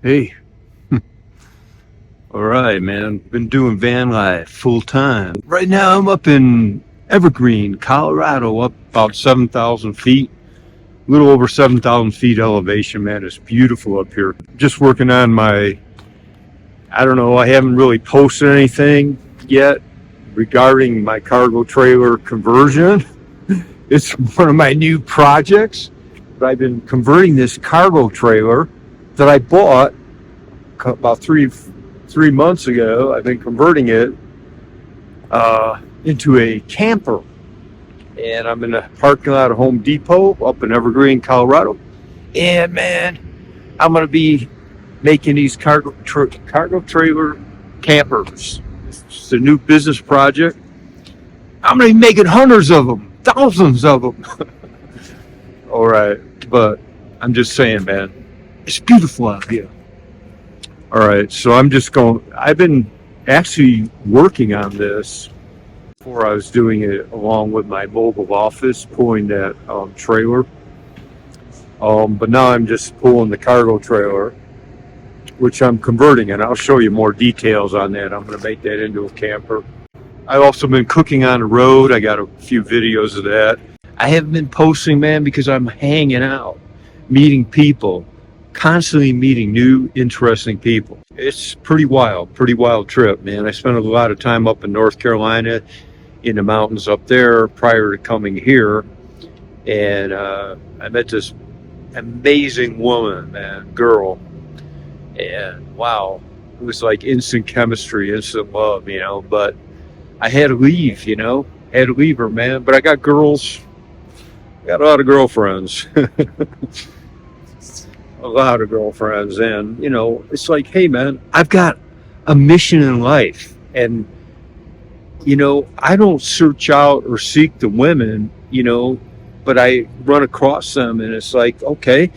Hey, all right, man. Been doing van life full time. Right now, I'm up in Evergreen, Colorado, up about 7,000 feet, a little over 7,000 feet elevation, man. It's beautiful up here. Just working on I don't know, I haven't really posted anything yet regarding my cargo trailer conversion. It's one of my new projects, but I've been converting this cargo trailer that I bought about three months ago. I've been converting it into a camper, and I'm in the parking lot of Home Depot up in Evergreen, Colorado. And man, I'm gonna be making these cargo trailer campers. It's a new business project. I'm gonna be making hundreds of them, thousands of them. All right, but I'm just saying, man, it's beautiful out here. All right, so I've been actually working on this before. I was doing it along with my mobile office, pulling that trailer. But now I'm just pulling the cargo trailer, which I'm converting, and I'll show you more details on that. I'm going to make that into a camper. I've also been cooking on the road. I got a few videos of that. I haven't been posting, man, because I'm hanging out, meeting people, constantly meeting new, interesting people. It's pretty wild trip, man. I spent a lot of time up in North Carolina, in the mountains up there prior to coming here. And I met this amazing woman, man, girl. And wow, it was like instant chemistry, instant love, but I had to leave, had to leave her, man. But I got a lot of girlfriends. A lot of girlfriends, and it's like, hey man, I've got a mission in life, and I don't search out or seek the women, but I run across them, and it's like, okay,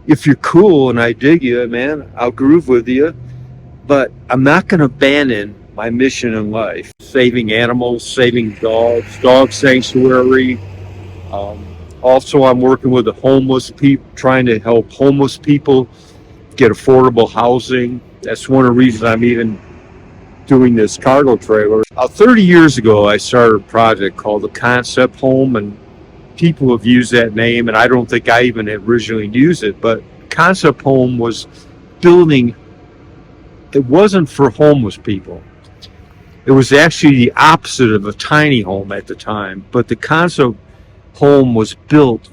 if you're cool and I dig you, man, I'll groove with you, but I'm not going to abandon my mission in life. Saving animals, saving dogs, dog sanctuary. Also, I'm working with the homeless people, trying to help homeless people get affordable housing. That's one of the reasons I'm even doing this cargo trailer. 30 years ago, I started a project called the Concept Home, and people have used that name, and I don't think I even originally used it, but Concept Home was building, it wasn't for homeless people. It was actually the opposite of a tiny home at the time, but the Concept Home was built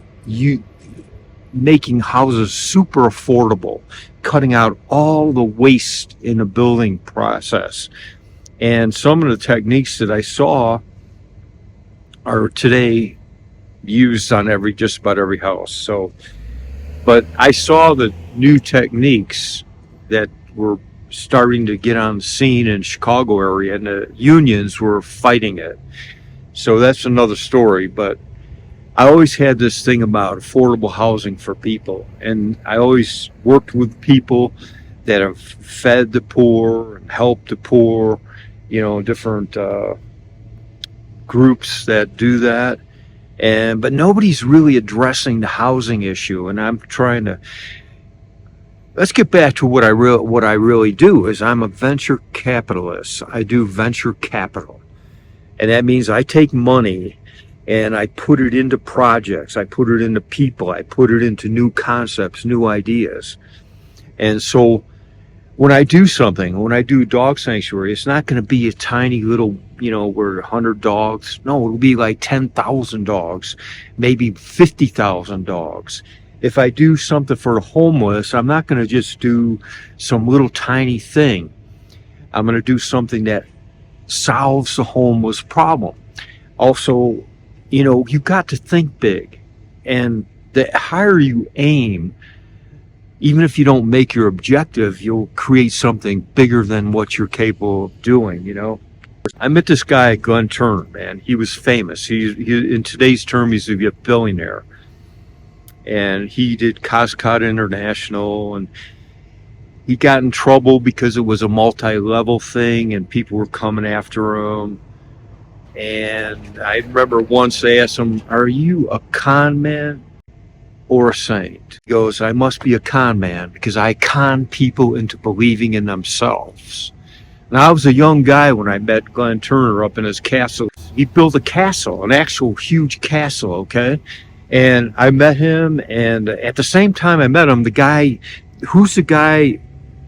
making houses super affordable, cutting out all the waste in the building process. And some of the techniques that I saw are today used on just about every house. So, but I saw the new techniques that were starting to get on the scene in Chicago area, and the unions were fighting it. So that's another story, but I always had this thing about affordable housing for people, and I always worked with people that have fed the poor and helped the poor, different groups that do that. But nobody's really addressing the housing issue, and I'm trying to. Let's get back to what I really do. Is I'm a venture capitalist. I do venture capital, and that means I take money and I put it into projects, I put it into people, I put it into new concepts, new ideas. And so when I do dog sanctuary, it's not going to be a tiny little, where 100 dogs. No, it'll be like 10,000 dogs, maybe 50,000 dogs. If I do something for the homeless, I'm not going to just do some little tiny thing. I'm going to do something that solves the homeless problem. Also, you got to think big, and the higher you aim, even if you don't make your objective, you'll create something bigger than what you're capable of doing. I met this guy, Glen Turner, man. He was famous. He in today's term, he's a billionaire, and he did Cascade International, and he got in trouble because it was a multi-level thing, and people were coming after him. And I remember once they asked him, "Are you a con man?" or a saint. He goes, I must be a con man because I con people into believing in themselves. Now, I was a young guy when I met Glen Turner up in his castle. He built a castle, an actual huge castle, okay? And I met him, and at the same time I met him, the guy, who's the guy,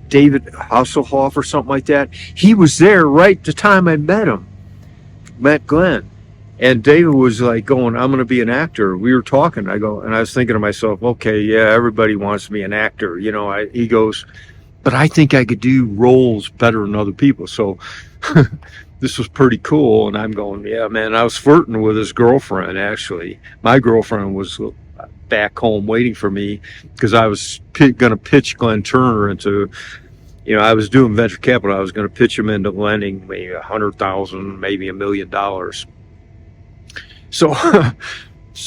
David Hasselhoff or something like that, he was there right the time I met Glenn. And David was like going, I'm going to be an actor. We were talking. I was thinking to myself, okay, yeah, everybody wants to be an actor. He goes, but I think I could do roles better than other people. So this was pretty cool. And I'm going, yeah, man, I was flirting with his girlfriend, actually. My girlfriend was back home waiting for me because I was going to pitch Glen Turner into, I was doing venture capital. I was going to pitch him into lending maybe $100,000, maybe $1 million. So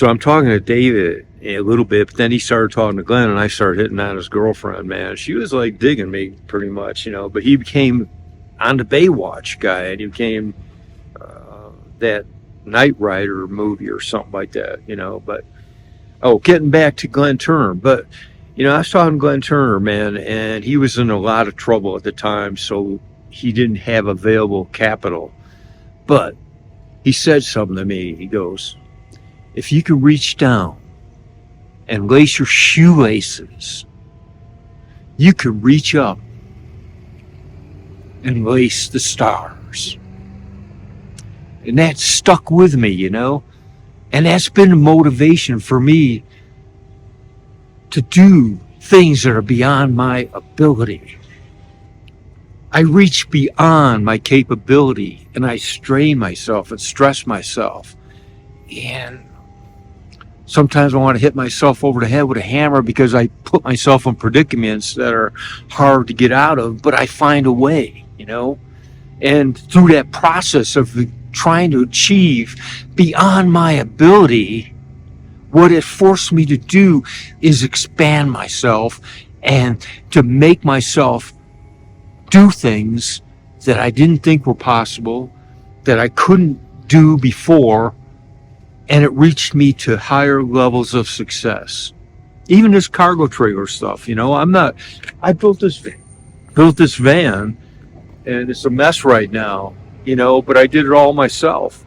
I'm talking to David a little bit, but then he started talking to Glenn, and I started hitting on his girlfriend, man. She was like digging me pretty much, but he became on the Baywatch guy, and he became that Knight Rider movie or something like that, but getting back to Glen Turner, but I was talking to Glen Turner, man, and he was in a lot of trouble at the time, so he didn't have available capital, but he said something to me. He goes, if you could reach down and lace your shoelaces, you could reach up and lace the stars. And that stuck with me, and that's been a motivation for me to do things that are beyond my ability. I reach beyond my capability, and I strain myself and stress myself. And sometimes I want to hit myself over the head with a hammer because I put myself in predicaments that are hard to get out of, but I find a way, And through that process of trying to achieve beyond my ability, what it forced me to do is expand myself and to make myself do things that I didn't think were possible, that I couldn't do before, and it reached me to higher levels of success. Even this cargo trailer stuff, I built this van, and it's a mess right now, but I did it all myself.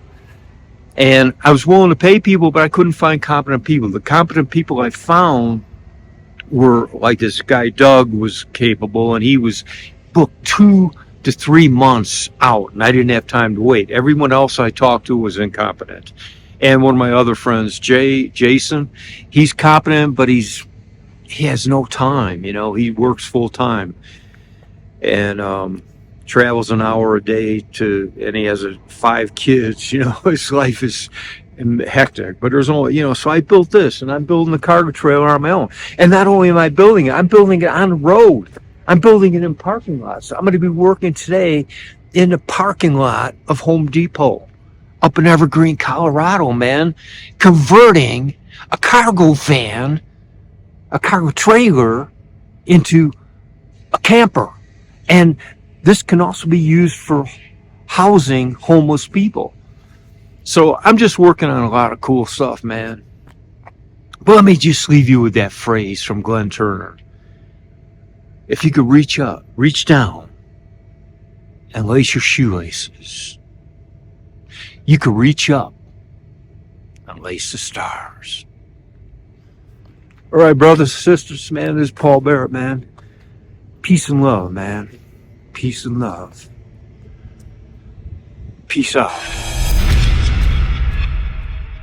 And I was willing to pay people, but I couldn't find competent people. The competent people I found were like this guy, Doug, was capable, and he was booked 2 to 3 months out, and I didn't have time to wait. Everyone else I talked to was incompetent. And one of my other friends, Jason, he's competent, but he has no time. He works full time and travels an hour a day and he has 5 kids. His life is hectic. But there's only, so I built this, and I'm building the cargo trailer on my own. And not only am I building it, I'm building it on the road. I'm building it in parking lots. I'm going to be working today in the parking lot of Home Depot up in Evergreen, Colorado, man, converting a cargo van, a cargo trailer, into a camper. And this can also be used for housing homeless people. So I'm just working on a lot of cool stuff, man. But let me just leave you with that phrase from Glen Turner. If you could reach down, and lace your shoelaces, you could reach up and lace the stars. All right, brothers and sisters, man, this is Paul Barrett, man. Peace and love, man. Peace and love. Peace out.